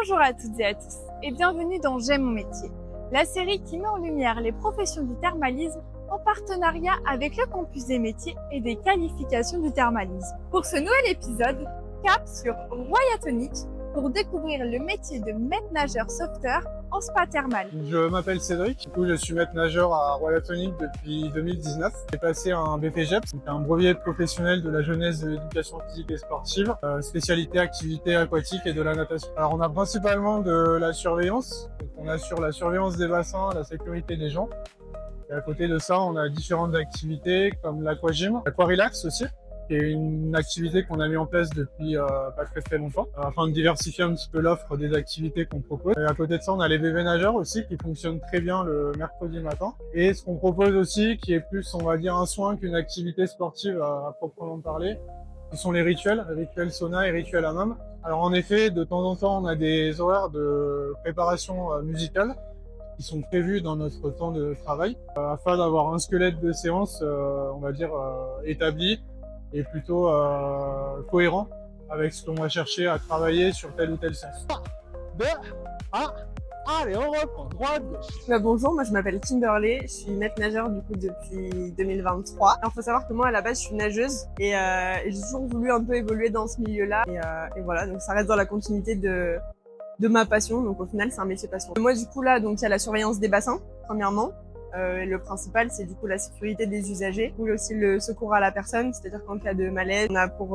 Bonjour à toutes et à tous et bienvenue dans J'aime mon métier, la série qui met en lumière les professions du thermalisme en partenariat avec le campus des métiers et des qualifications du thermalisme. Pour ce nouvel épisode, cap sur Royatonic pour découvrir le métier de maître nageur sauveteur en spa thermal. Je m'appelle Cédric, du coup je suis maître nageur à Royatonic depuis 2019. J'ai passé un BPGEPS, c'est un brevet professionnel de la jeunesse de l'éducation physique et sportive, spécialité activité aquatique et de la natation. Alors on a principalement de la surveillance, donc on assure la surveillance des bassins, la sécurité des gens. Et à côté de ça, on a différentes activités comme l'aquagym, l'aquarelax aussi, qui est une activité qu'on a mis en place depuis pas très longtemps, afin de diversifier un petit peu l'offre des activités qu'on propose. Et à côté de ça, on a les bébés nageurs aussi, qui fonctionnent très bien le mercredi matin. Et ce qu'on propose aussi, qui est plus, on va dire, un soin qu'une activité sportive à proprement parler, ce sont les rituels sauna et rituels hammam. Alors en effet, de temps en temps, on a des horaires de préparation musicale qui sont prévus dans notre temps de travail, afin d'avoir un squelette de séance, on va dire, établi, et plutôt cohérent avec ce qu'on va chercher à travailler sur tel ou tel sens. Allez, on reprend, droite, gauche. Bonjour, moi je m'appelle Kimberley, je suis maître nageur du coup depuis 2023. Alors faut savoir que moi à la base je suis nageuse et j'ai toujours voulu un peu évoluer dans ce milieu-là et voilà, donc ça reste dans la continuité de ma passion, donc au final c'est un métier passion. Moi du coup là, donc il y a la surveillance des bassins premièrement. Et le principal, c'est du coup la sécurité des usagers, ou aussi le secours à la personne, c'est-à-dire qu'en cas de malaise, on a pour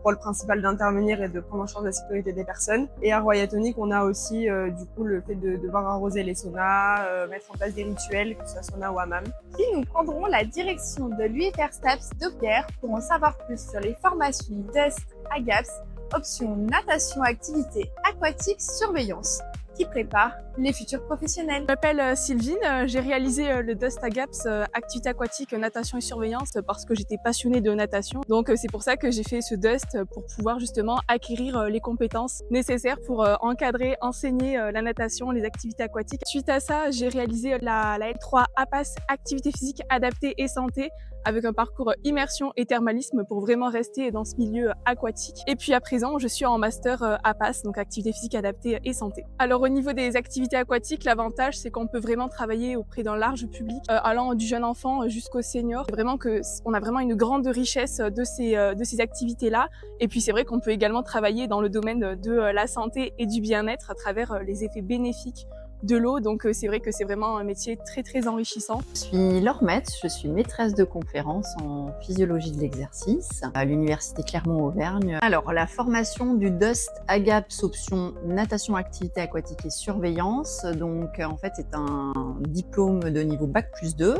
rôle principal d'intervenir et de prendre en charge la sécurité des personnes. Et à Royatonic, on a aussi du coup le fait de devoir arroser les saunas, mettre en place des rituels, que ce soit sauna ou hammam. Puis nous prendrons la direction de l'UFR STAPS de Pierre pour en savoir plus sur les formations DUST, AGAPS, options natation, activité aquatique, surveillance, qui prépare les futurs professionnels. Je m'appelle Sylvine, j'ai réalisé le DUST AGAPS, activité aquatique, natation et surveillance, parce que j'étais passionnée de natation. Donc c'est pour ça que j'ai fait ce DUST, pour pouvoir justement acquérir les compétences nécessaires pour encadrer, enseigner la natation, les activités aquatiques. Suite à ça, j'ai réalisé la L3 APAS, activité physique adaptée et santé, avec un parcours immersion et thermalisme pour vraiment rester dans ce milieu aquatique. Et puis à présent, je suis en master APAS, donc activité physique adaptée et santé. Alors au niveau des activités aquatiques, l'avantage c'est qu'on peut vraiment travailler auprès d'un large public, allant du jeune enfant jusqu'au senior. C'est vraiment on a vraiment une grande richesse de ces activités-là. Et puis c'est vrai qu'on peut également travailler dans le domaine de la santé et du bien-être à travers les effets bénéfiques de l'eau, donc c'est vrai que c'est vraiment un métier très très enrichissant. Je suis Laure Metz, je suis maîtresse de conférences en physiologie de l'exercice à l'université Clermont-Auvergne. Alors la formation du DUST AGAPS option natation, activité aquatique et surveillance, donc en fait c'est un diplôme de niveau Bac+2.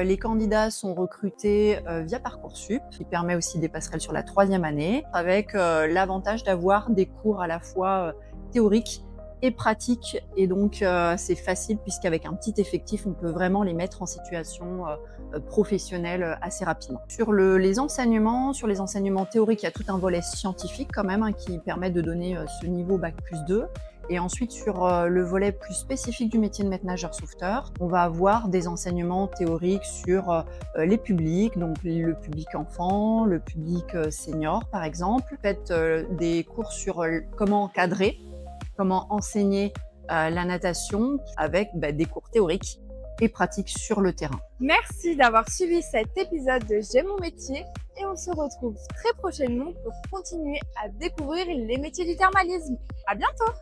Les candidats sont recrutés via Parcoursup, qui permet aussi des passerelles sur la 3e année, avec l'avantage d'avoir des cours à la fois théoriques et pratique, et donc c'est facile puisqu'avec un petit effectif on peut vraiment les mettre en situation professionnelle assez rapidement. Sur les enseignements théoriques, il y a tout un volet scientifique quand même qui permet de donner ce niveau Bac+2. Et ensuite, sur le volet plus spécifique du métier de maître nageur sauveteur, on va avoir des enseignements théoriques sur les publics, donc le public enfant, le public senior par exemple. Faites des cours sur comment encadrer, comment enseigner la natation avec des cours théoriques et pratiques sur le terrain. Merci d'avoir suivi cet épisode de J'aime mon métier et on se retrouve très prochainement pour continuer à découvrir les métiers du thermalisme. À bientôt!